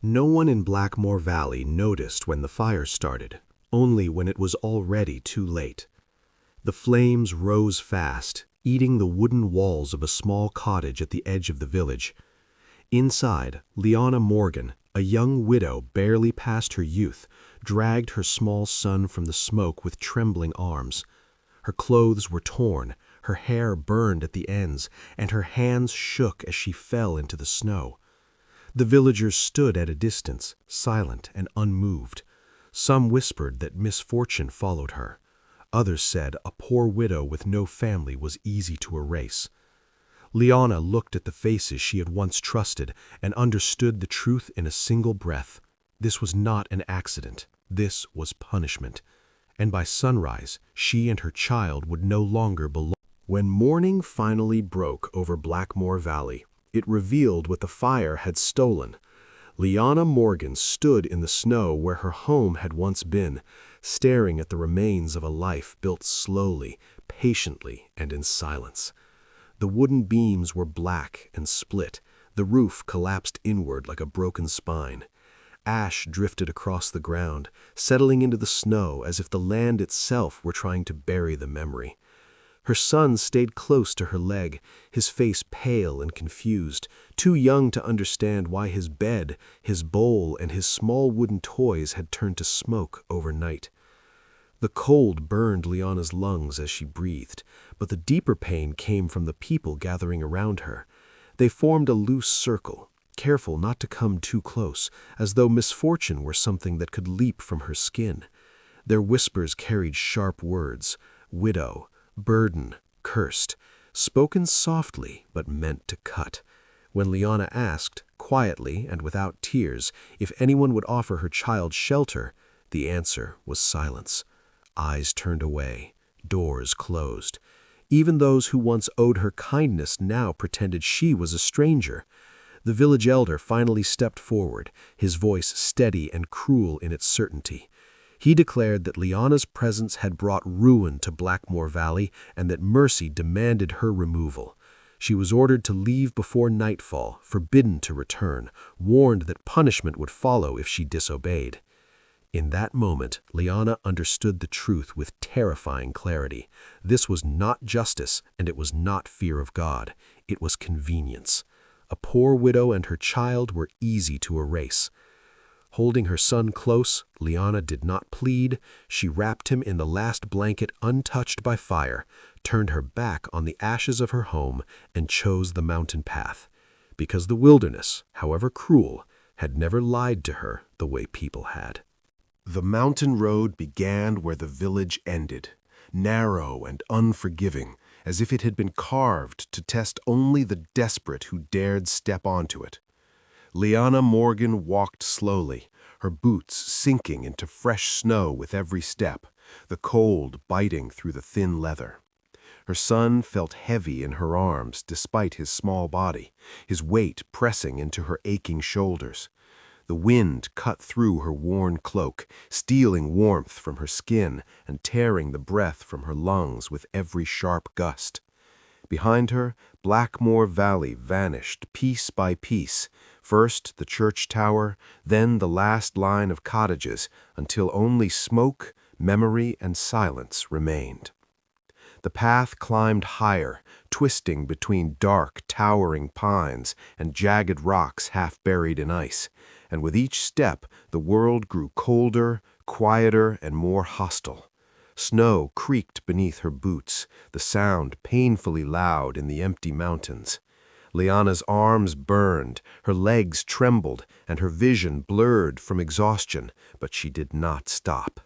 No one in Blackmoor Valley noticed when the fire started, only when it was already too late. The flames rose fast, eating the wooden walls of a small cottage at the edge of the village. Inside, Liana Morgen, a young widow barely past her youth, dragged her small son from the smoke with trembling arms. Her clothes were torn, her hair burned at the ends, and her hands shook as she fell into the snow. The villagers stood at a distance, silent and unmoved. Some whispered that misfortune followed her. Others said a poor widow with no family was easy to erase. Liana looked at the faces she had once trusted and understood the truth in a single breath. This was not an accident. This was punishment. And by sunrise, she and her child would no longer belong. When morning finally broke over Blackmoor Valley, it revealed what the fire had stolen. Liana Morgen stood in the snow where her home had once been, staring at the remains of a life built slowly, patiently, and in silence. The wooden beams were black and split, the roof collapsed inward like a broken spine. Ash drifted across the ground, settling into the snow as if the land itself were trying to bury the memory. Her son stayed close to her leg, his face pale and confused, too young to understand why his bed, his bowl, and his small wooden toys had turned to smoke overnight. The cold burned Liana's lungs as she breathed, but the deeper pain came from the people gathering around her. They formed a loose circle, careful not to come too close, as though misfortune were something that could leap from her skin. Their whispers carried sharp words: widow, burden, cursed, spoken softly but meant to cut. When Liana asked, quietly and without tears, if anyone would offer her child shelter, the answer was silence. Eyes turned away, doors closed. Even those who once owed her kindness now pretended she was a stranger. The village elder finally stepped forward, his voice steady and cruel in its certainty. He declared that Liana's presence had brought ruin to Blackmoor Valley and that mercy demanded her removal. She was ordered to leave before nightfall, forbidden to return, warned that punishment would follow if she disobeyed. In that moment, Liana understood the truth with terrifying clarity. This was not justice, and it was not fear of God. It was convenience. A poor widow and her child were easy to erase. Holding her son close, Liana did not plead. She wrapped him in the last blanket untouched by fire, turned her back on the ashes of her home, and chose the mountain path. Because the wilderness, however cruel, had never lied to her the way people had. The mountain road began where the village ended, narrow and unforgiving, as if it had been carved to test only the desperate who dared step onto it. Liana Morgen walked slowly, her boots sinking into fresh snow with every step, the cold biting through the thin leather. Her son felt heavy in her arms despite his small body, his weight pressing into her aching shoulders. The wind cut through her worn cloak, stealing warmth from her skin and tearing the breath from her lungs with every sharp gust. Behind her, Blackmoor Valley vanished piece by piece, first the church tower, then the last line of cottages, until only smoke, memory, and silence remained. The path climbed higher, twisting between dark, towering pines and jagged rocks half buried in ice, and with each step the world grew colder, quieter, and more hostile. Snow creaked beneath her boots, the sound painfully loud in the empty mountains. Liana's arms burned, her legs trembled, and her vision blurred from exhaustion, but she did not stop.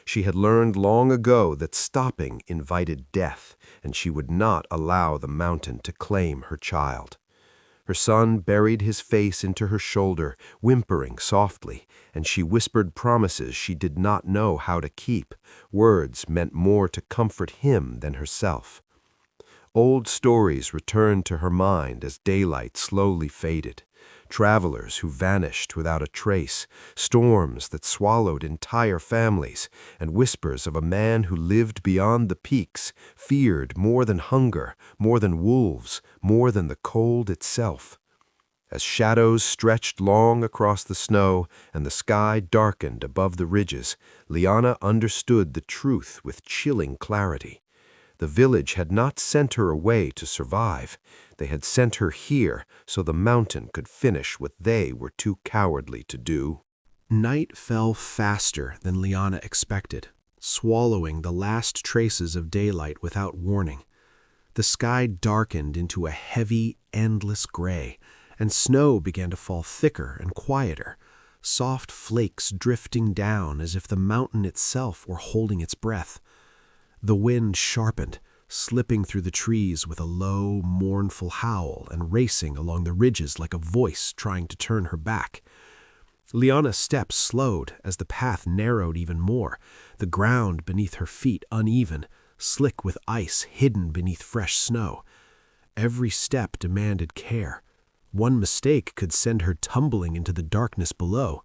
She had learned long ago that stopping invited death, and she would not allow the mountain to claim her child. Her son buried his face into her shoulder, whimpering softly, and she whispered promises she did not know how to keep, words meant more to comfort him than herself. Old stories returned to her mind as daylight slowly faded. Travelers who vanished without a trace, storms that swallowed entire families, and whispers of a man who lived beyond the peaks, feared more than hunger, more than wolves, more than the cold itself. As shadows stretched long across the snow and the sky darkened above the ridges, Liana understood the truth with chilling clarity. The village had not sent her away to survive. They had sent her here so the mountain could finish what they were too cowardly to do. Night fell faster than Liana expected, swallowing the last traces of daylight without warning. The sky darkened into a heavy, endless gray, and snow began to fall thicker and quieter, soft flakes drifting down as if the mountain itself were holding its breath. The wind sharpened, slipping through the trees with a low, mournful howl and racing along the ridges like a voice trying to turn her back. Liana's steps slowed as the path narrowed even more, the ground beneath her feet uneven, slick with ice hidden beneath fresh snow. Every step demanded care. One mistake could send her tumbling into the darkness below.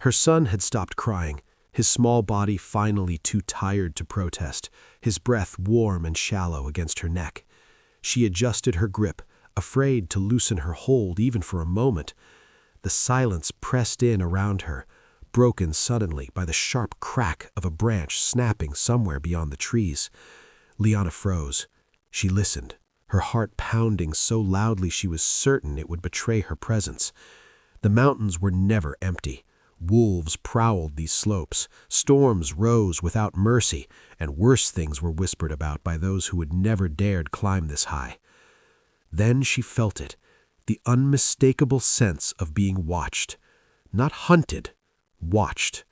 Her son had stopped crying, his small body finally too tired to protest, his breath warm and shallow against her neck. She adjusted her grip, afraid to loosen her hold even for a moment. The silence pressed in around her, broken suddenly by the sharp crack of a branch snapping somewhere beyond the trees. Liana froze. She listened, her heart pounding so loudly she was certain it would betray her presence. The mountains were never empty. Wolves prowled these slopes, storms rose without mercy, and worse things were whispered about by those who had never dared climb this high. Then she felt it, the unmistakable sense of being watched. Not hunted, watched.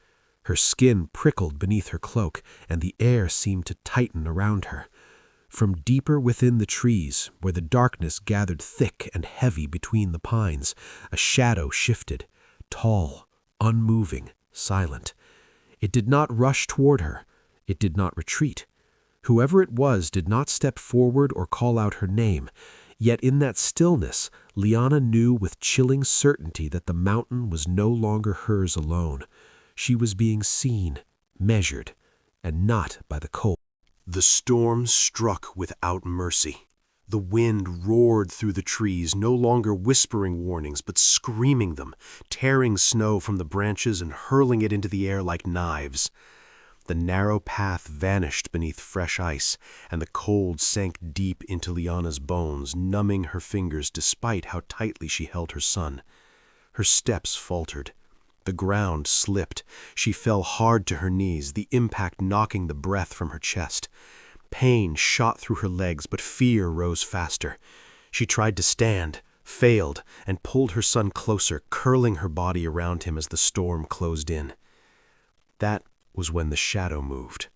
Her skin prickled beneath her cloak, and the air seemed to tighten around her. From deeper within the trees, where the darkness gathered thick and heavy between the pines, a shadow shifted, tall, unmoving, silent. It did not rush toward her. It did not retreat. Whoever it was did not step forward or call out her name. Yet in that stillness, Liana knew with chilling certainty that the mountain was no longer hers alone. She was being seen, measured, and not by the cold. The storm struck without mercy. The wind roared through the trees, no longer whispering warnings, but screaming them, tearing snow from the branches and hurling it into the air like knives. The narrow path vanished beneath fresh ice, and the cold sank deep into Liana's bones, numbing her fingers despite how tightly she held her son. Her steps faltered. The ground slipped. She fell hard to her knees, the impact knocking the breath from her chest. Pain shot through her legs, but fear rose faster. She tried to stand, failed, and pulled her son closer, curling her body around him as the storm closed in. That was when the shadow moved.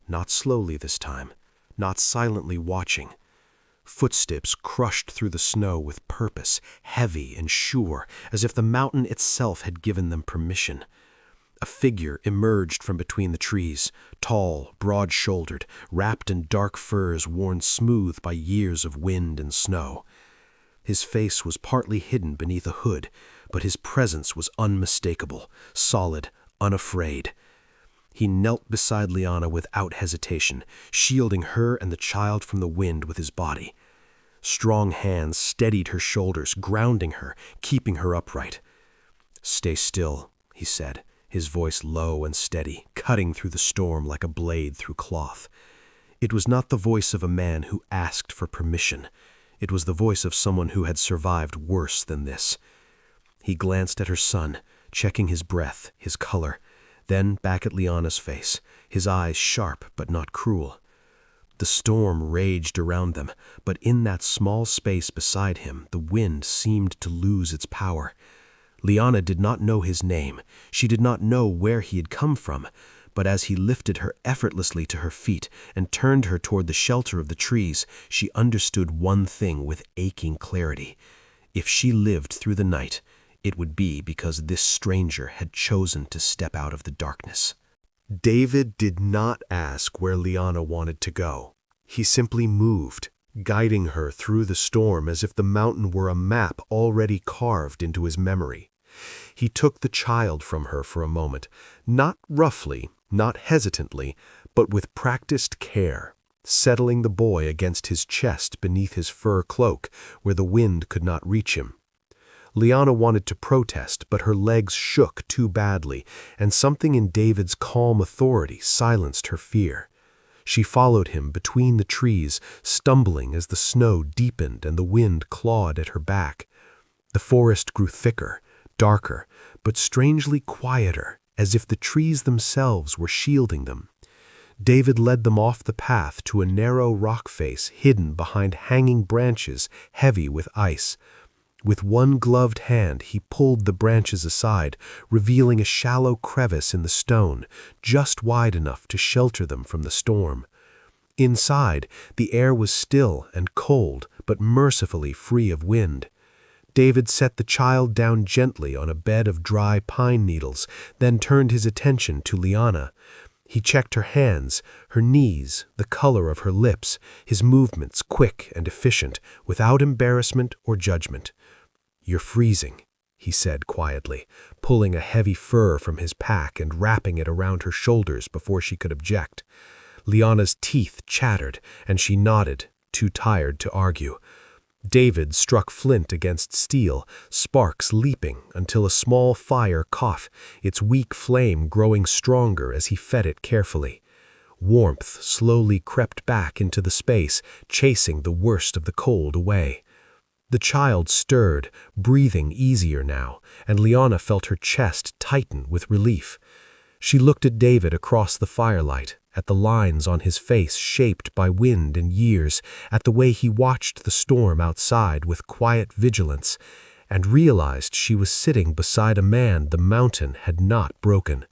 Not slowly this time, not silently watching. Footsteps crushed through the snow with purpose, heavy and sure, as if the mountain itself had given them permission. A figure emerged from between the trees, tall, broad-shouldered, wrapped in dark furs worn smooth by years of wind and snow. His face was partly hidden beneath a hood, but his presence was unmistakable, solid, unafraid. He knelt beside Liana without hesitation, shielding her and the child from the wind with his body. Strong hands steadied her shoulders, grounding her, keeping her upright. "Stay still," he said, his voice low and steady, cutting through the storm like a blade through cloth. It was not the voice of a man who asked for permission. It was the voice of someone who had survived worse than this. He glanced at her son, checking his breath, his color, then back at Liana's face, his eyes sharp but not cruel. The storm raged around them, but in that small space beside him, the wind seemed to lose its power. Liana did not know his name. She did not know where he had come from, but as he lifted her effortlessly to her feet and turned her toward the shelter of the trees, she understood one thing with aching clarity. If she lived through the night, it would be because this stranger had chosen to step out of the darkness. David did not ask where Liana wanted to go. He simply moved, guiding her through the storm as if the mountain were a map already carved into his memory. He took the child from her for a moment, not roughly, not hesitantly, but with practiced care, settling the boy against his chest beneath his fur cloak where the wind could not reach him. Liana wanted to protest, but her legs shook too badly, and something in David's calm authority silenced her fear. She followed him between the trees, stumbling as the snow deepened and the wind clawed at her back. The forest grew thicker, darker, but strangely quieter, as if the trees themselves were shielding them. David led them off the path to a narrow rock face hidden behind hanging branches heavy with ice. With one gloved hand he pulled the branches aside, revealing a shallow crevice in the stone, just wide enough to shelter them from the storm. Inside, the air was still and cold, but mercifully free of wind. David set the child down gently on a bed of dry pine needles, then turned his attention to Liana. He checked her hands, her knees, the color of her lips, his movements quick and efficient, without embarrassment or judgment. "You're freezing," he said quietly, pulling a heavy fur from his pack and wrapping it around her shoulders before she could object. Liana's teeth chattered, and she nodded, too tired to argue. David struck flint against steel, sparks leaping until a small fire caught, its weak flame growing stronger as he fed it carefully. Warmth slowly crept back into the space, chasing the worst of the cold away. The child stirred, breathing easier now, and Liana felt her chest tighten with relief. She looked at David across the firelight, at the lines on his face shaped by wind and years, at the way he watched the storm outside with quiet vigilance, and realized she was sitting beside a man the mountain had not broken.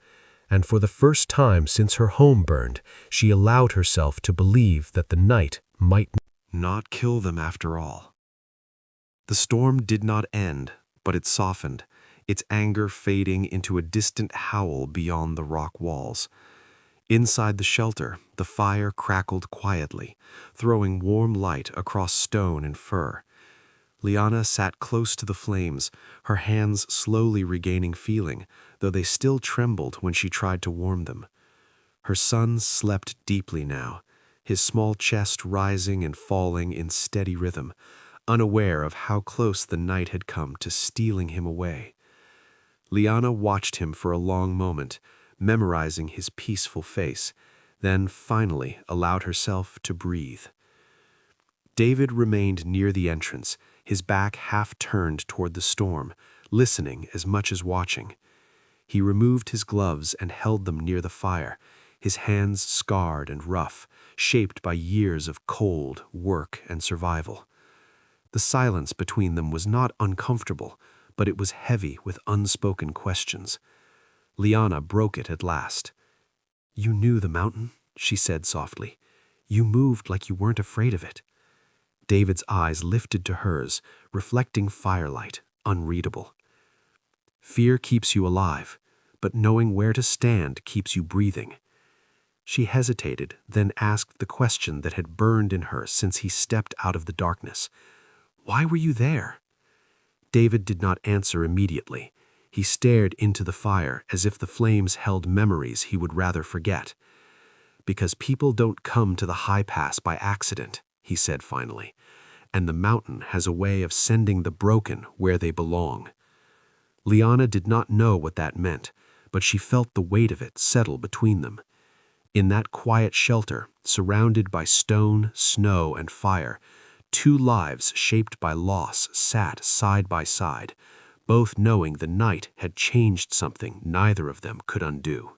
And for the first time since her home burned, she allowed herself to believe that the night might not kill them after all. The storm did not end, but it softened, its anger fading into a distant howl beyond the rock walls. Inside the shelter, the fire crackled quietly, throwing warm light across stone and fur. Liana sat close to the flames, her hands slowly regaining feeling, though they still trembled when she tried to warm them. Her son slept deeply now, his small chest rising and falling in steady rhythm, unaware of how close the night had come to stealing him away. Liana watched him for a long moment, memorizing his peaceful face, then finally allowed herself to breathe. David remained near the entrance, his back half turned toward the storm, listening as much as watching. He removed his gloves and held them near the fire, his hands scarred and rough, shaped by years of cold, work, and survival. The silence between them was not uncomfortable, but it was heavy with unspoken questions. Liana broke it at last. "You knew the mountain," she said softly. "You moved like you weren't afraid of it." David's eyes lifted to hers, reflecting firelight, unreadable. "Fear keeps you alive, but knowing where to stand keeps you breathing." She hesitated, then asked the question that had burned in her since he stepped out of the darkness. "Why were you there?" David did not answer immediately. He stared into the fire as if the flames held memories he would rather forget. "Because people don't come to the high pass by accident," he said finally, "and the mountain has a way of sending the broken where they belong." Liana did not know what that meant, but she felt the weight of it settle between them. In that quiet shelter, surrounded by stone, snow, and fire, two lives shaped by loss sat side by side, both knowing the night had changed something neither of them could undo.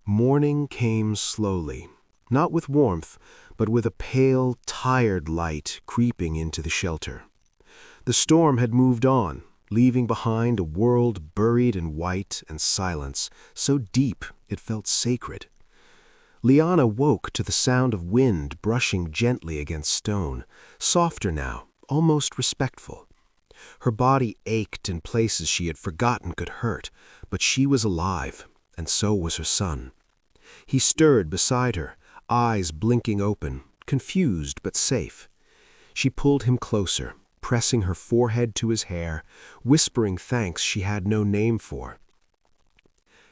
Morning came slowly, not with warmth, but with a pale, tired light creeping into the shelter. The storm had moved on, leaving behind a world buried in white and silence, so deep it felt sacred. Liana woke to the sound of wind brushing gently against stone, softer now, almost respectful. Her body ached in places she had forgotten could hurt, but she was alive, and so was her son. He stirred beside her, eyes blinking open, confused but safe. She pulled him closer, pressing her forehead to his hair, whispering thanks she had no name for.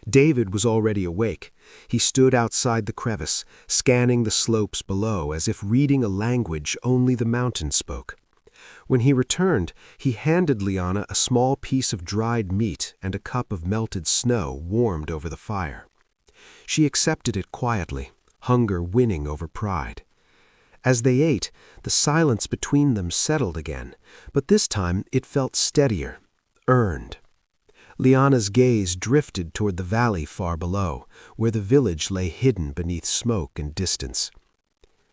David was already awake. He stood outside the crevice, scanning the slopes below as if reading a language only the mountain spoke. When he returned, he handed Liana a small piece of dried meat and a cup of melted snow warmed over the fire. She accepted it quietly, hunger winning over pride. As they ate, the silence between them settled again, but this time it felt steadier, earned. Liana's gaze drifted toward the valley far below, where the village lay hidden beneath smoke and distance.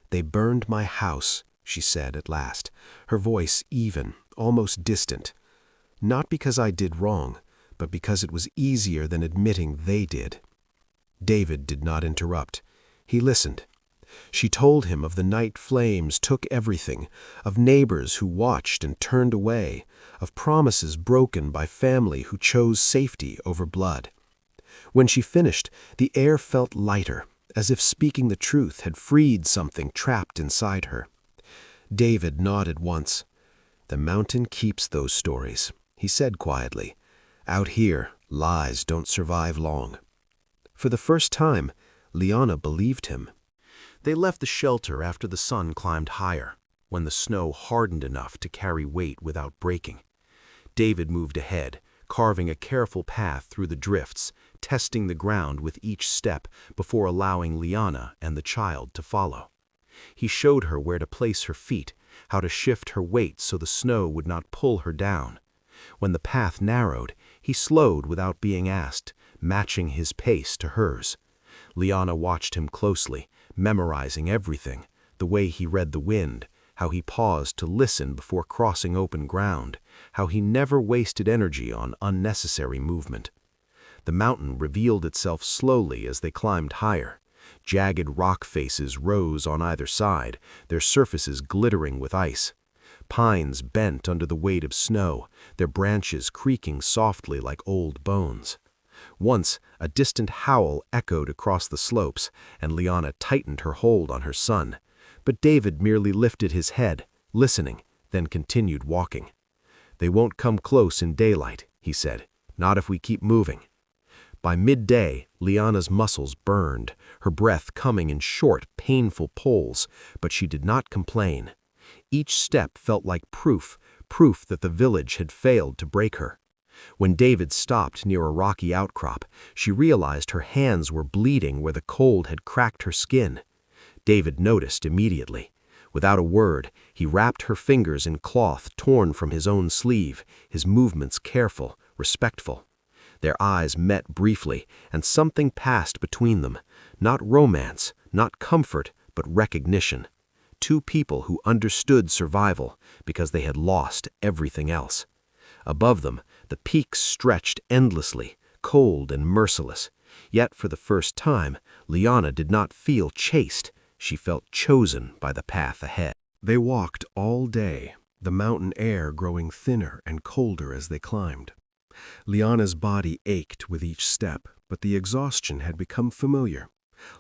"They burned my house," she said at last, her voice even, almost distant. "Not because I did wrong, but because it was easier than admitting they did." David did not interrupt. He listened. She told him of the night flames took everything, of neighbors who watched and turned away, of promises broken by family who chose safety over blood. When she finished, the air felt lighter, as if speaking the truth had freed something trapped inside her. David nodded once. "The mountain keeps those stories," he said quietly. "Out here, lies don't survive long." For the first time, Liana believed him. They left the shelter after the sun climbed higher, when the snow hardened enough to carry weight without breaking. David moved ahead, carving a careful path through the drifts, testing the ground with each step before allowing Liana and the child to follow. He showed her where to place her feet, how to shift her weight so the snow would not pull her down. When the path narrowed, he slowed without being asked, matching his pace to hers. Liana watched him closely, memorizing everything, the way he read the wind, how he paused to listen before crossing open ground, how he never wasted energy on unnecessary movement. The mountain revealed itself slowly as they climbed higher. Jagged rock faces rose on either side, their surfaces glittering with ice. Pines bent under the weight of snow, their branches creaking softly like old bones. Once, a distant howl echoed across the slopes, and Liana tightened her hold on her son. But David merely lifted his head, listening, then continued walking. "They won't come close in daylight," he said, "not if we keep moving." By midday, Liana's muscles burned, her breath coming in short, painful pulls, but she did not complain. Each step felt like proof that the village had failed to break her. When David stopped near a rocky outcrop, she realized her hands were bleeding where the cold had cracked her skin. David noticed immediately. Without a word, he wrapped her fingers in cloth torn from his own sleeve, his movements careful, respectful. Their eyes met briefly, and something passed between them. Not romance, not comfort, but recognition. Two people who understood survival because they had lost everything else. Above them, the peaks stretched endlessly, cold and merciless. Yet for the first time, Liana did not feel chased. She felt chosen by the path ahead. They walked all day, the mountain air growing thinner and colder as they climbed. Liana's body ached with each step, but the exhaustion had become familiar,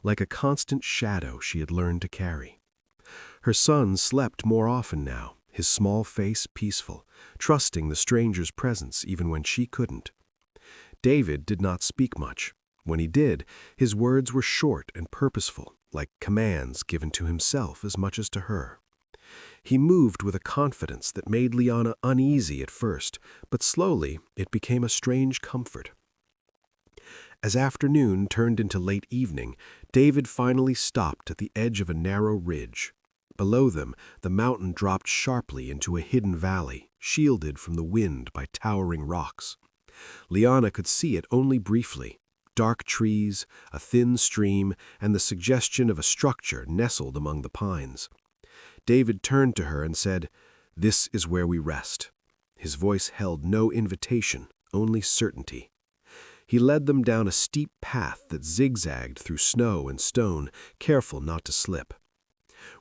like a constant shadow she had learned to carry. Her son slept more often now, his small face peaceful, trusting the stranger's presence even when she couldn't. David did not speak much. When he did, his words were short and purposeful, like commands given to himself as much as to her. He moved with a confidence that made Liana uneasy at first, but slowly it became a strange comfort. As afternoon turned into late evening, David finally stopped at the edge of a narrow ridge. Below them, the mountain dropped sharply into a hidden valley, shielded from the wind by towering rocks. Liana could see it only briefly. Dark trees, a thin stream, and the suggestion of a structure nestled among the pines. David turned to her and said, "This is where we rest." His voice held no invitation, only certainty. He led them down a steep path that zigzagged through snow and stone, careful not to slip.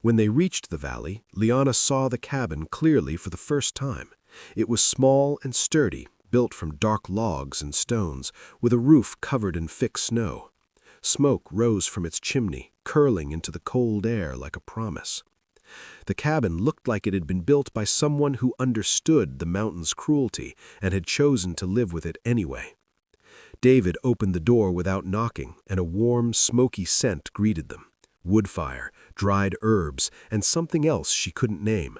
When they reached the valley, Liana saw the cabin clearly for the first time. It was small and sturdy, built from dark logs and stones, with a roof covered in thick snow. Smoke rose from its chimney, curling into the cold air like a promise. The cabin looked like it had been built by someone who understood the mountain's cruelty and had chosen to live with it anyway. David opened the door without knocking, and a warm, smoky scent greeted them. Wood fire, dried herbs, and something else she couldn't name.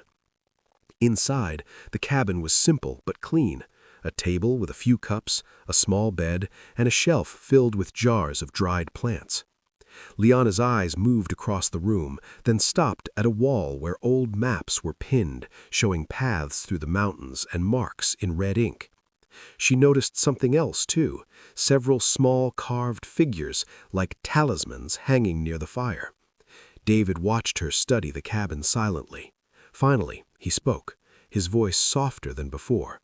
Inside, the cabin was simple but clean. A table with a few cups, a small bed, and a shelf filled with jars of dried plants. Liana's eyes moved across the room, then stopped at a wall where old maps were pinned, showing paths through the mountains and marks in red ink. She noticed something else, too, several small carved figures, like talismans, hanging near the fire. David watched her study the cabin silently. Finally, he spoke, his voice softer than before.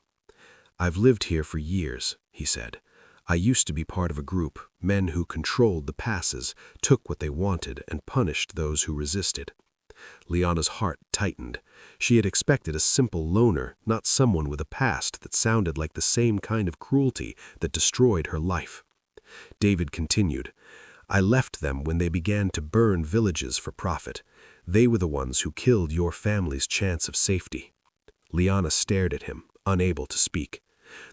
"I've lived here for years," he said. "I used to be part of a group, men who controlled the passes, took what they wanted, and punished those who resisted." Liana's heart tightened. She had expected a simple loner, not someone with a past that sounded like the same kind of cruelty that destroyed her life. David continued, "I left them when they began to burn villages for profit. They were the ones who killed your family's chance of safety." Liana stared at him, unable to speak.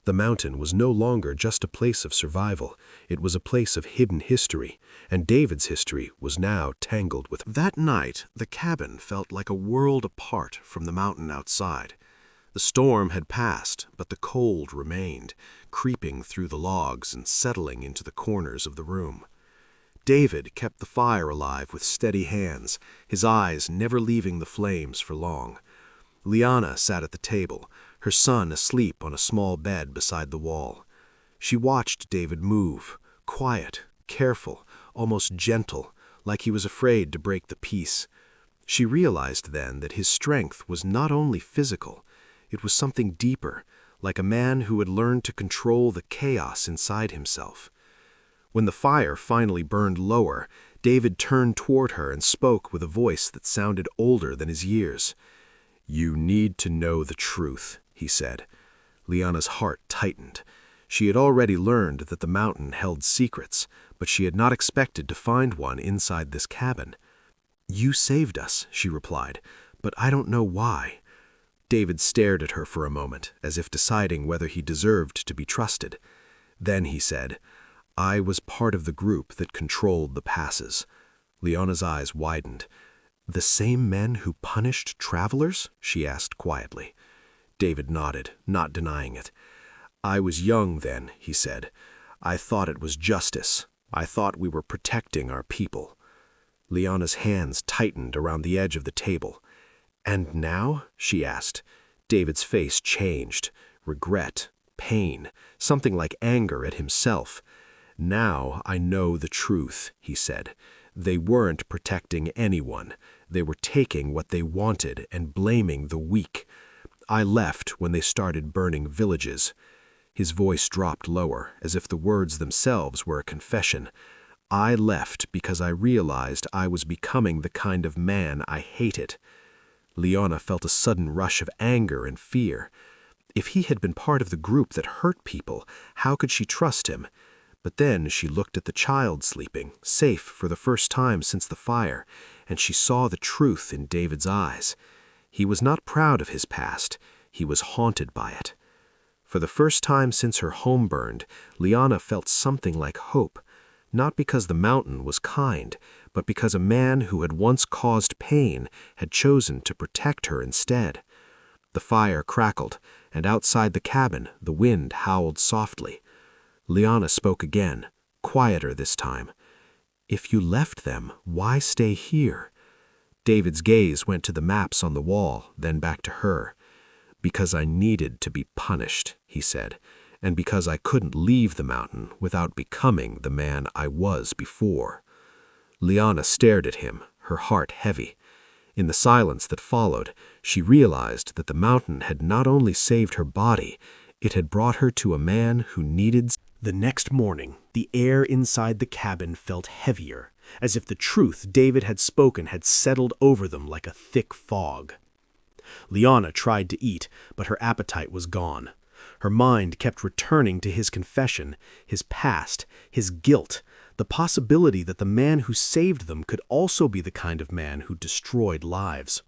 The mountain was no longer just a place of survival. It was a place of hidden history, and David's history was now tangled with. That night, the cabin felt like a world apart from the mountain outside. The storm had passed, but the cold remained, creeping through the logs and settling into the corners of the room. David kept the fire alive with steady hands, his eyes never leaving the flames for long. Liana sat at the table, her son asleep on a small bed beside the wall. She watched David move, quiet, careful, almost gentle, like he was afraid to break the peace. She realized then that his strength was not only physical, it was something deeper, like a man who had learned to control the chaos inside himself. When the fire finally burned lower, David turned toward her and spoke with a voice that sounded older than his years. "You need to know the truth," he said. Liana's heart tightened. She had already learned that the mountain held secrets, but she had not expected to find one inside this cabin. "You saved us," she replied, "but I don't know why." David stared at her for a moment, as if deciding whether he deserved to be trusted. Then he said, "I was part of the group that controlled the passes." Liana's eyes widened. "The same men who punished travelers?" she asked quietly. David nodded, not denying it. "I was young then," he said. "I thought it was justice. I thought we were protecting our people." Liana's hands tightened around the edge of the table. "And now?" she asked. David's face changed. Regret, pain, something like anger at himself. "Now I know the truth," he said. "They weren't protecting anyone. They were taking what they wanted and blaming the weak. I left when they started burning villages." His voice dropped lower, as if the words themselves were a confession. "I left because I realized I was becoming the kind of man I hated." Liana felt a sudden rush of anger and fear. If he had been part of the group that hurt people, how could she trust him? But then she looked at the child sleeping, safe for the first time since the fire, and she saw the truth in David's eyes. He was not proud of his past. He was haunted by it. For the first time since her home burned, Liana felt something like hope, not because the mountain was kind, but because a man who had once caused pain had chosen to protect her instead. The fire crackled, and outside the cabin the wind howled softly. Liana spoke again, quieter this time. "If you left them, why stay here?" David's gaze went to the maps on the wall, then back to her. "Because I needed to be punished," he said, "and because I couldn't leave the mountain without becoming the man I was before." Liana stared at him, her heart heavy. In the silence that followed, she realized that the mountain had not only saved her body, it had brought her to a man who needed. The next morning, the air inside the cabin felt heavier, as if the truth David had spoken had settled over them like a thick fog. Liana tried to eat, but her appetite was gone. Her mind kept returning to his confession, his past, his guilt, the possibility that the man who saved them could also be the kind of man who destroyed lives.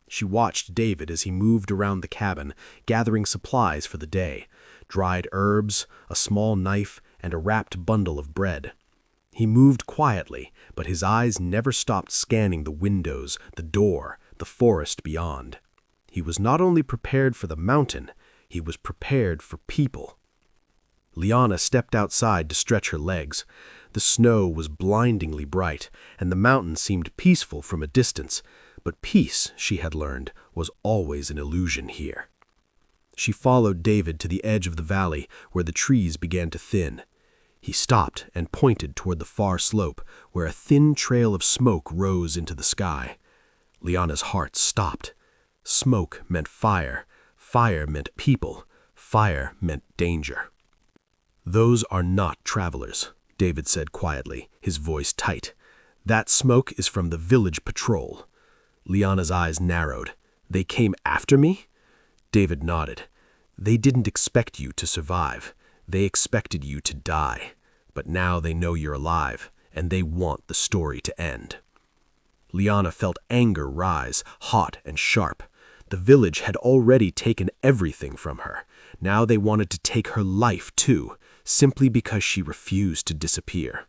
She watched David as he moved around the cabin, gathering supplies for the day, dried herbs, a small knife, and a wrapped bundle of bread. He moved quietly, but his eyes never stopped scanning the windows, the door, the forest beyond. He was not only prepared for the mountain, he was prepared for people. Liana stepped outside to stretch her legs. The snow was blindingly bright, and the mountain seemed peaceful from a distance, but peace, she had learned, was always an illusion here. She followed David to the edge of the valley where the trees began to thin. He stopped and pointed toward the far slope where a thin trail of smoke rose into the sky. Liana's heart stopped. Smoke meant fire, fire meant people, fire meant danger. "Those are not travelers," David said quietly, his voice tight. "That smoke is from the village patrol." Liana's eyes narrowed. "They came after me?" David nodded. "They didn't expect you to survive. They expected you to die. But now they know you're alive, and they want the story to end." Liana felt anger rise, hot and sharp. The village had already taken everything from her. Now they wanted to take her life, too, simply because she refused to disappear.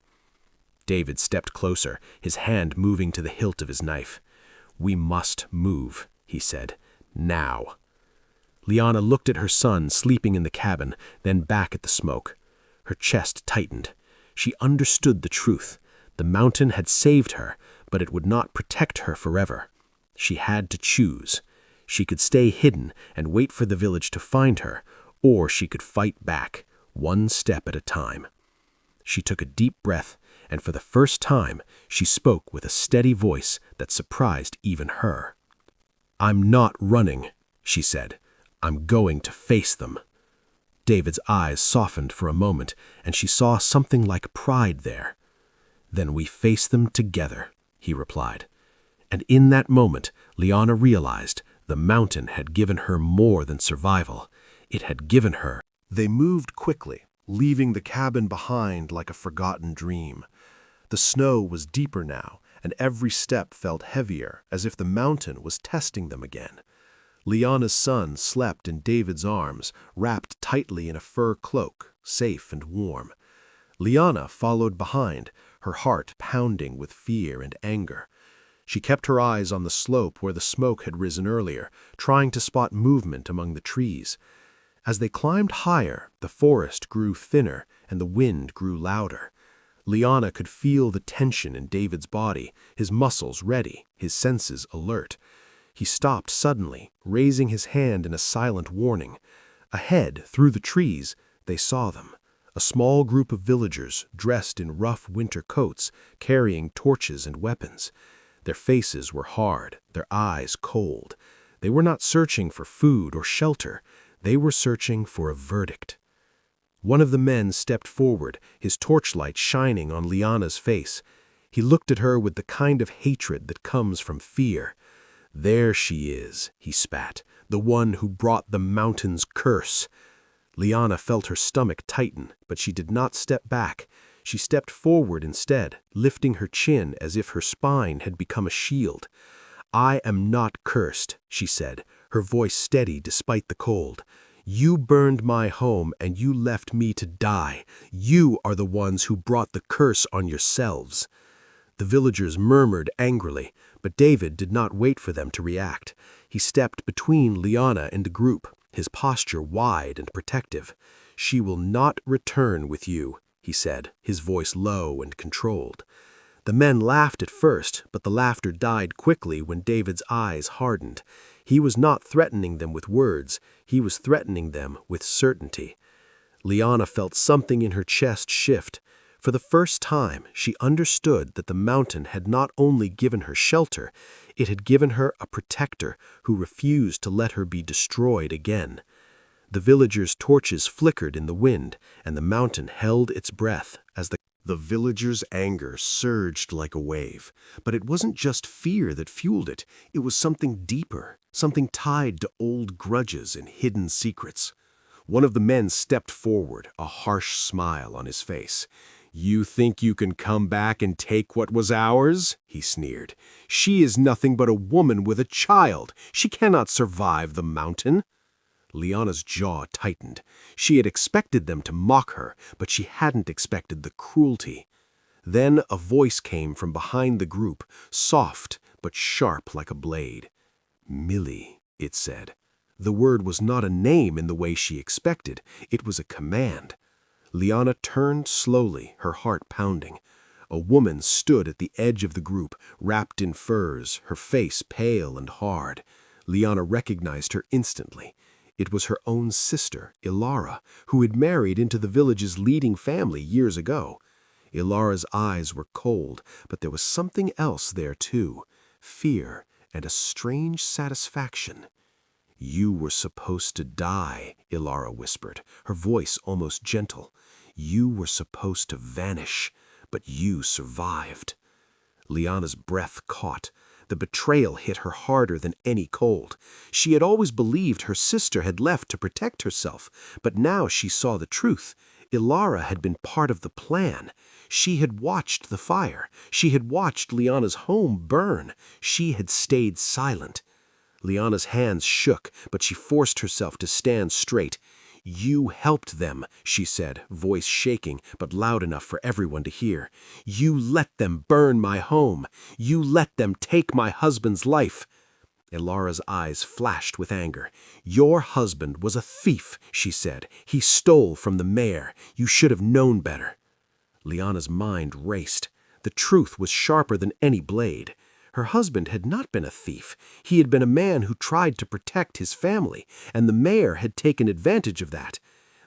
David stepped closer, his hand moving to the hilt of his knife. "We must move," he said. "Now." Liana looked at her son sleeping in the cabin, then back at the smoke. Her chest tightened. She understood the truth. The mountain had saved her, but it would not protect her forever. She had to choose. She could stay hidden and wait for the village to find her, or she could fight back, one step at a time. She took a deep breath, and for the first time, she spoke with a steady voice that surprised even her. "I'm not running," she said. "I'm going to face them." David's eyes softened for a moment, and she saw something like pride there. "Then we face them together," he replied. And in that moment, Liana realized the mountain had given her more than survival. It had given her. They moved quickly, leaving the cabin behind like a forgotten dream. The snow was deeper now, and every step felt heavier, as if the mountain was testing them again. Liana's son slept in David's arms, wrapped tightly in a fur cloak, safe and warm. Liana followed behind, her heart pounding with fear and anger. She kept her eyes on the slope where the smoke had risen earlier, trying to spot movement among the trees. As they climbed higher, the forest grew thinner and the wind grew louder. Liana could feel the tension in David's body, his muscles ready, his senses alert. He stopped suddenly, raising his hand in a silent warning. Ahead, through the trees, they saw them. A small group of villagers, dressed in rough winter coats, carrying torches and weapons. Their faces were hard, their eyes cold. They were not searching for food or shelter. They were searching for a verdict. One of the men stepped forward, his torchlight shining on Liana's face. He looked at her with the kind of hatred that comes from fear. "There she is," he spat, "the one who brought the mountain's curse." Liana felt her stomach tighten, but she did not step back. She stepped forward instead, lifting her chin as if her spine had become a shield. "I am not cursed," she said, her voice steady despite the cold. "You burned my home and you left me to die. You are the ones who brought the curse on yourselves." The villagers murmured angrily, but David did not wait for them to react. He stepped between Liana and the group, his posture wide and protective. "She will not return with you," he said, his voice low and controlled. The men laughed at first, but the laughter died quickly when David's eyes hardened. He was not threatening them with words, he was threatening them with certainty. Liana felt something in her chest shift. For the first time, she understood that the mountain had not only given her shelter, it had given her a protector who refused to let her be destroyed again. The villagers' torches flickered in the wind, and the mountain held its breath as the villagers' anger surged like a wave. But it wasn't just fear that fueled it. It was something deeper, something tied to old grudges and hidden secrets. One of the men stepped forward, a harsh smile on his face. "You think you can come back and take what was ours?" he sneered. "She is nothing but a woman with a child. She cannot survive the mountain." Liana's jaw tightened. She had expected them to mock her, but she hadn't expected the cruelty. Then a voice came from behind the group, soft but sharp like a blade. "Millie." it said. The word was not a name in the way she expected. It was a command. Liana turned slowly, her heart pounding. A woman stood at the edge of the group, wrapped in furs, her face pale and hard. Liana recognized her instantly. It was her own sister, Ilara, who had married into the village's leading family years ago. Ilara's eyes were cold, but there was something else there too, fear and a strange satisfaction. "You were supposed to die," Ilara whispered, her voice almost gentle. "You were supposed to vanish, but you survived." Liana's breath caught. The betrayal hit her harder than any cold. She had always believed her sister had left to protect herself, but now she saw the truth. Ilara had been part of the plan. She had watched the fire. She had watched Liana's home burn. She had stayed silent. Liana's hands shook, but she forced herself to stand straight. "You helped them," she said, voice shaking, but loud enough for everyone to hear. "You let them burn my home. You let them take my husband's life." Ilara's eyes flashed with anger. "Your husband was a thief," she said. "He stole from the mayor. You should have known better." Liana's mind raced. The truth was sharper than any blade. Her husband had not been a thief. He had been a man who tried to protect his family, and the mayor had taken advantage of that.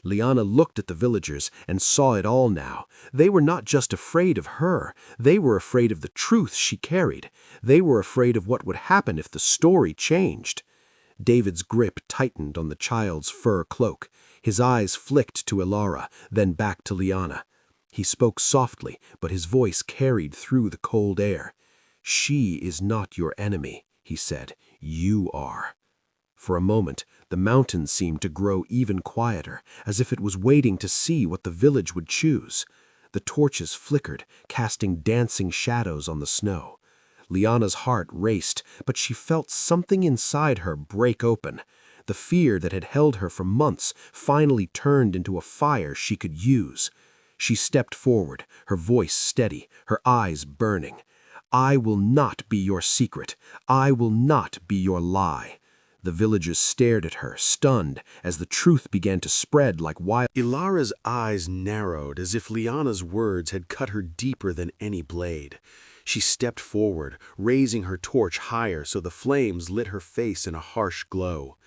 Liana looked at the villagers and saw it all now. They were not just afraid of her. They were afraid of the truth she carried. They were afraid of what would happen if the story changed. David's grip tightened on the child's fur cloak. His eyes flicked to Ilara, then back to Liana. He spoke softly, but his voice carried through the cold air. "She is not your enemy," he said. "You are." For a moment, the mountain seemed to grow even quieter, as if it was waiting to see what the village would choose. The torches flickered, casting dancing shadows on the snow. Liana's heart raced, but she felt something inside her break open. The fear that had held her for months finally turned into a fire she could use. She stepped forward, her voice steady, her eyes burning. "I will not be your secret. I will not be your lie." The villagers stared at her, stunned, as the truth began to spread like wild. Ilara's eyes narrowed as if Liana's words had cut her deeper than any blade. She stepped forward, raising her torch higher so the flames lit her face in a harsh glow.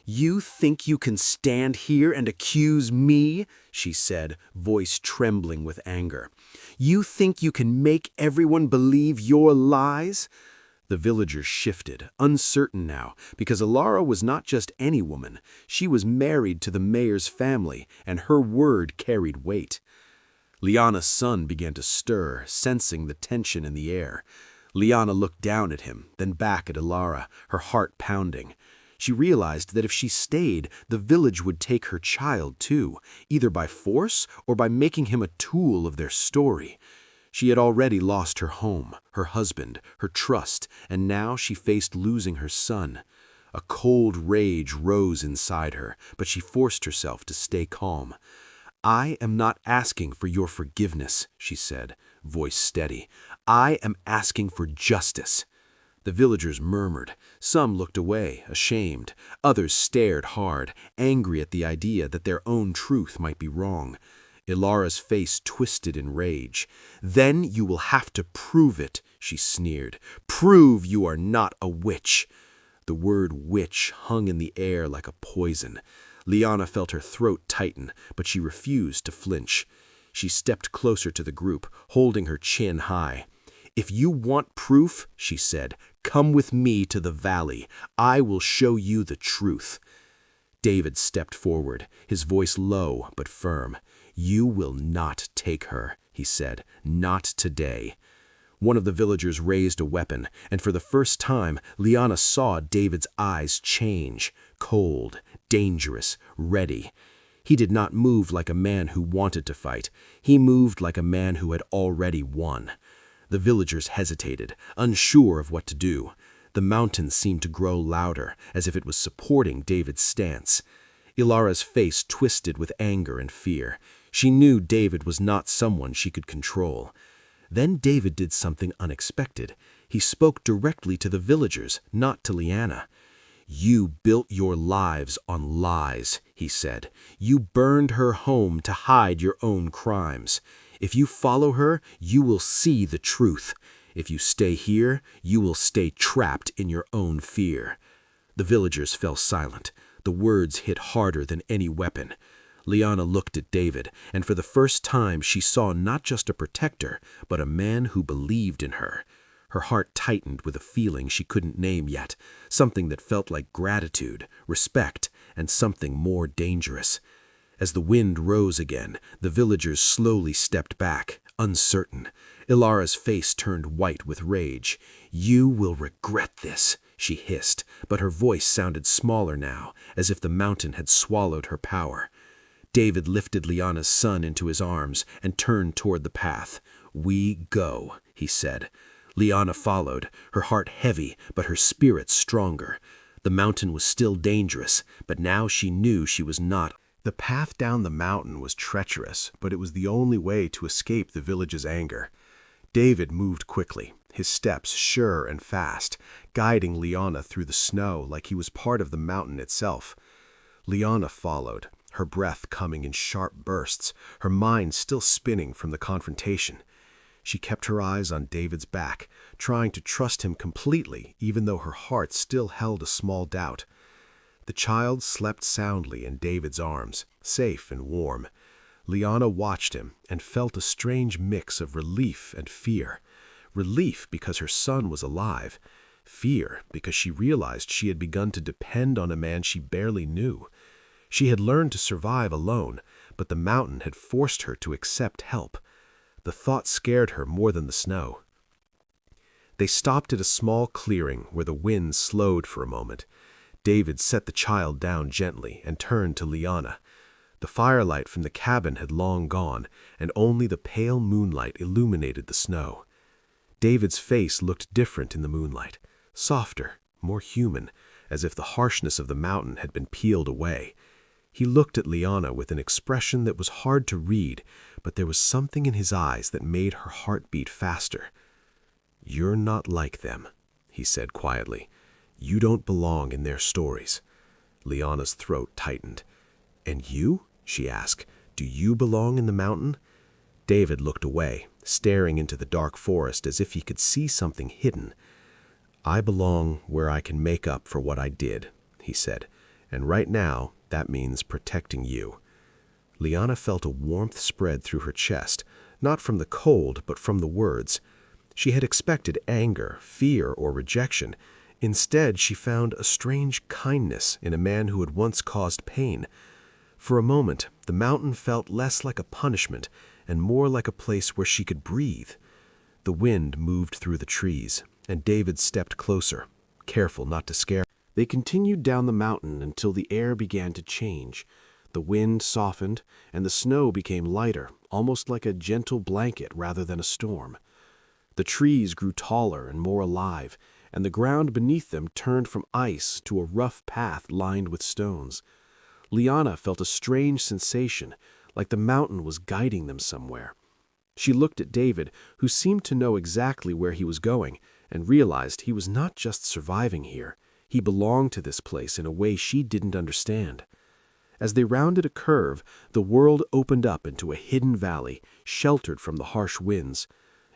"You think you can stand here and accuse me?" she said, voice trembling with anger. "You think you can make everyone believe your lies?" The villagers shifted, uncertain now, because Ilara was not just any woman. She was married to the mayor's family, and her word carried weight. Liana's son began to stir, sensing the tension in the air. Liana looked down at him, then back at Ilara, her heart pounding. She realized that if she stayed, the village would take her child too, either by force or by making him a tool of their story. She had already lost her home, her husband, her trust, and now she faced losing her son. A cold rage rose inside her, but she forced herself to stay calm. "I am not asking for your forgiveness," she said, voice steady. "I am asking for justice." The villagers murmured. Some looked away, ashamed. Others stared hard, angry at the idea that their own truth might be wrong. Ilara's face twisted in rage. "Then you will have to prove it," she sneered. "Prove you are not a witch." The word witch hung in the air like a poison. Liana felt her throat tighten, but she refused to flinch. She stepped closer to the group, holding her chin high. "If you want proof," she said, "come with me to the valley. I will show you the truth." David stepped forward, his voice low but firm. "You will not take her," he said, "not today." One of the villagers raised a weapon, and for the first time, Liana saw David's eyes change, cold, dangerous, ready. He did not move like a man who wanted to fight. He moved like a man who had already won. The villagers hesitated, unsure of what to do. The mountain seemed to grow louder, as if it was supporting David's stance. Ilara's face twisted with anger and fear. She knew David was not someone she could control. Then David did something unexpected. He spoke directly to the villagers, not to Liana. "You built your lives on lies," he said. "You burned her home to hide your own crimes. If you follow her, you will see the truth. If you stay here, you will stay trapped in your own fear." The villagers fell silent. The words hit harder than any weapon. Liana looked at David, and for the first time she saw not just a protector, but a man who believed in her. Her heart tightened with a feeling she couldn't name yet, something that felt like gratitude, respect, and something more dangerous. As the wind rose again, the villagers slowly stepped back, uncertain. Ilara's face turned white with rage. "You will regret this," she hissed, but her voice sounded smaller now, as if the mountain had swallowed her power. David lifted Liana's son into his arms and turned toward the path. "We go," he said. Liana followed, her heart heavy, but her spirit stronger. The mountain was still dangerous, but now she knew she was not. The path down the mountain was treacherous, but it was the only way to escape the village's anger. David moved quickly, his steps sure and fast, guiding Liana through the snow like he was part of the mountain itself. Liana followed, her breath coming in sharp bursts, her mind still spinning from the confrontation. She kept her eyes on David's back, trying to trust him completely, even though her heart still held a small doubt. The child slept soundly in David's arms, safe and warm. Liana watched him and felt a strange mix of relief and fear. Relief because her son was alive. Fear because she realized she had begun to depend on a man she barely knew. She had learned to survive alone, but the mountain had forced her to accept help. The thought scared her more than the snow. They stopped at a small clearing where the wind slowed for a moment. David set the child down gently and turned to Liana. The firelight from the cabin had long gone, and only the pale moonlight illuminated the snow. David's face looked different in the moonlight, softer, more human, as if the harshness of the mountain had been peeled away. He looked at Liana with an expression that was hard to read, but there was something in his eyes that made her heart beat faster. "You're not like them," he said quietly. "You don't belong in their stories." Liana's throat tightened. "And you?" she asked. "Do you belong in the mountain?" David looked away, staring into the dark forest as if he could see something hidden. "I belong where I can make up for what I did," he said. "And right now, that means protecting you." Liana felt a warmth spread through her chest, not from the cold, but from the words. She had expected anger, fear, or rejection. Instead, she found a strange kindness in a man who had once caused pain. For a moment, the mountain felt less like a punishment and more like a place where she could breathe. The wind moved through the trees, and David stepped closer, careful not to scare. They continued down the mountain until the air began to change. The wind softened, and the snow became lighter, almost like a gentle blanket rather than a storm. The trees grew taller and more alive, and the ground beneath them turned from ice to a rough path lined with stones. Liana felt a strange sensation, like the mountain was guiding them somewhere. She looked at David, who seemed to know exactly where he was going, and realized he was not just surviving here. He belonged to this place in a way she didn't understand. As they rounded a curve, the world opened up into a hidden valley, sheltered from the harsh winds.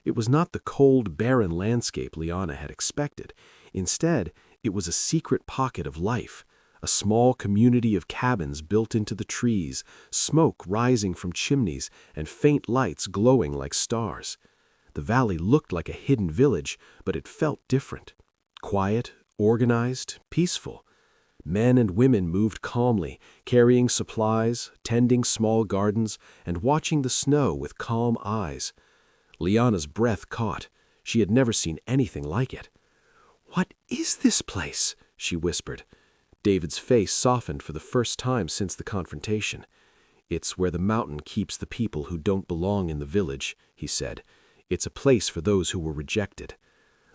It was not the cold, barren landscape Liana had expected. Instead, it was a secret pocket of life, a small community of cabins built into the trees, smoke rising from chimneys, and faint lights glowing like stars. The valley looked like a hidden village, but it felt different. Quiet, organized, peaceful. Men and women moved calmly, carrying supplies, tending small gardens, and watching the snow with calm eyes. Liana's breath caught. She had never seen anything like it. "What is this place?" she whispered. David's face softened for the first time since the confrontation. "It's where the mountain keeps the people who don't belong in the village," he said. "It's a place for those who were rejected."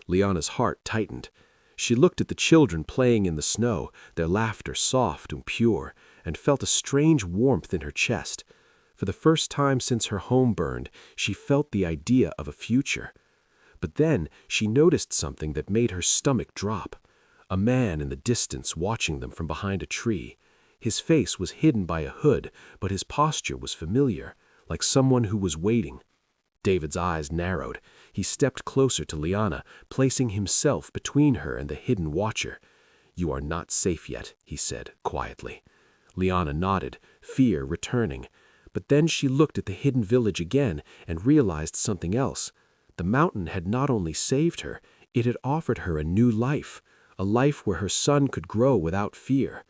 Liana's heart tightened. She looked at the children playing in the snow, their laughter soft and pure, and felt a strange warmth in her chest. For the first time since her home burned, she felt the idea of a future. But then she noticed something that made her stomach drop. a man in the distance watching them from behind a tree. His face was hidden by a hood, but his posture was familiar, like someone who was waiting. David's eyes narrowed. He stepped closer to Liana, placing himself between her and the hidden watcher. "You are not safe yet," he said quietly. Liana nodded, fear returning. But then she looked at the hidden village again and realized something else. The mountain had not only saved her, it had offered her a new life, a life where her son could grow without fear.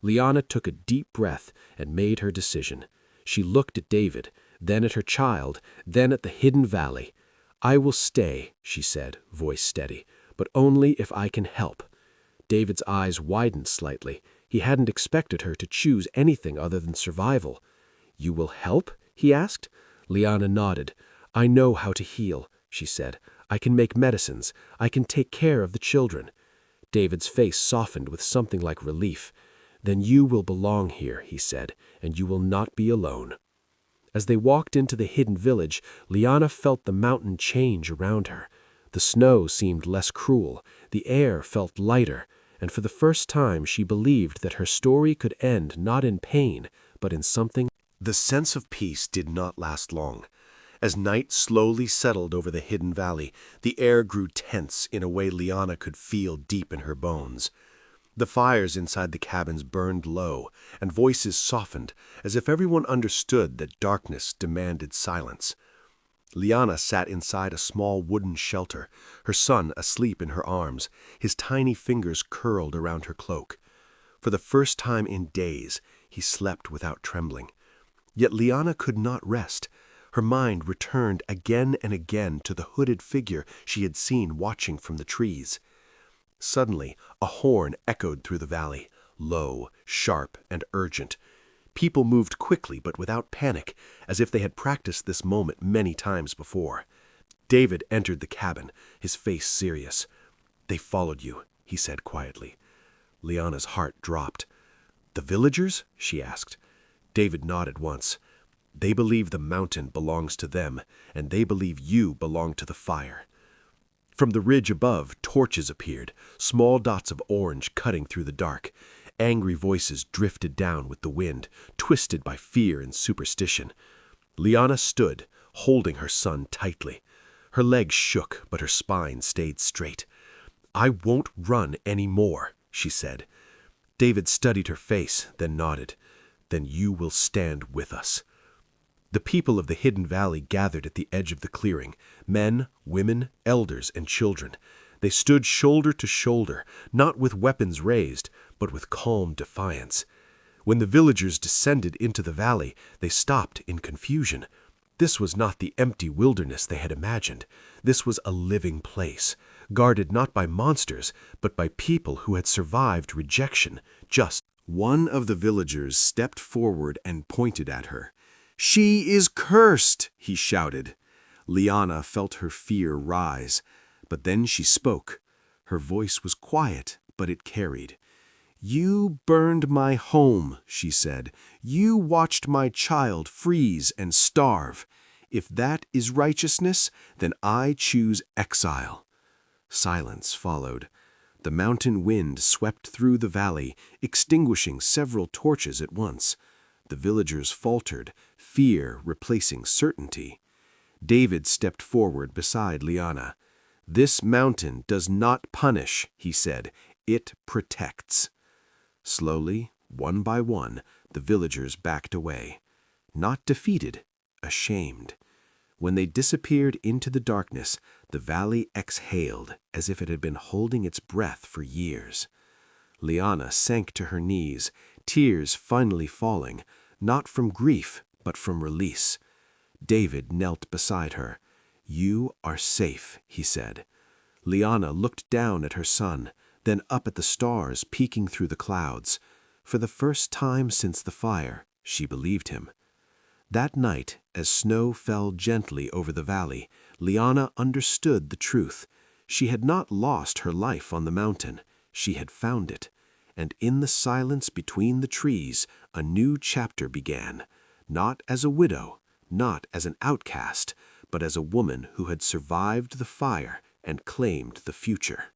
Liana took a deep breath and made her decision. She looked at David, then at her child, then at the hidden valley. "I will stay," she said, voice steady, "but only if I can help." David's eyes widened slightly. He hadn't expected her to choose anything other than survival. "You will help?" he asked. Liana nodded. "I know how to heal," she said. "I can make medicines. I can take care of the children." David's face softened with something like relief. "Then you will belong here," he said, "and you will not be alone." As they walked into the hidden village, Liana felt the mountain change around her. The snow seemed less cruel, the air felt lighter, and for the first time she believed that her story could end not in pain, but in something. The sense of peace did not last long. As night slowly settled over the hidden valley, the air grew tense in a way Liana could feel deep in her bones. The fires inside the cabins burned low, and voices softened, as if everyone understood that darkness demanded silence. Liana sat inside a small wooden shelter, her son asleep in her arms, his tiny fingers curled around her cloak. For the first time in days, he slept without trembling. Yet Liana could not rest. Her mind returned again and again to the hooded figure she had seen watching from the trees. Suddenly, a horn echoed through the valley, low, sharp, and urgent. People moved quickly but without panic, as if they had practiced this moment many times before. David entered the cabin, his face serious. "They followed you," he said quietly. Liana's heart dropped. "The villagers?" she asked. David nodded once. "They believe the mountain belongs to them, and they believe you belong to the fire." From the ridge above, torches appeared, small dots of orange cutting through the dark. Angry voices drifted down with the wind, twisted by fear and superstition. Liana stood, holding her son tightly. Her legs shook, but her spine stayed straight. "I won't run any more," she said. David studied her face, then nodded. "Then you will stand with us." The people of the hidden valley gathered at the edge of the clearing, men, women, elders, and children. They stood shoulder to shoulder, not with weapons raised, but with calm defiance. When the villagers descended into the valley, they stopped in confusion. This was not the empty wilderness they had imagined. This was a living place, guarded not by monsters, but by people who had survived rejection. Just one of the villagers stepped forward and pointed at her. "She is cursed!" he shouted. Liana felt her fear rise, but then she spoke. Her voice was quiet, but it carried. "You burned my home," she said. "You watched my child freeze and starve. If that is righteousness, then I choose exile." Silence followed. The mountain wind swept through the valley, extinguishing several torches at once. The villagers faltered, fear replacing certainty. David stepped forward beside Liana. "This mountain does not punish," he said. "It protects." Slowly, one by one, the villagers backed away. Not defeated, ashamed. When they disappeared into the darkness, the valley exhaled as if it had been holding its breath for years. Liana sank to her knees, tears finally falling, not from grief, but from release. David knelt beside her. "You are safe," he said. Liana looked down at her son, then up at the stars peeking through the clouds. For the first time since the fire, she believed him. That night, as snow fell gently over the valley, Liana understood the truth. She had not lost her life on the mountain. She had found it. And in the silence between the trees, a new chapter began, not as a widow, not as an outcast, but as a woman who had survived the fire and claimed the future.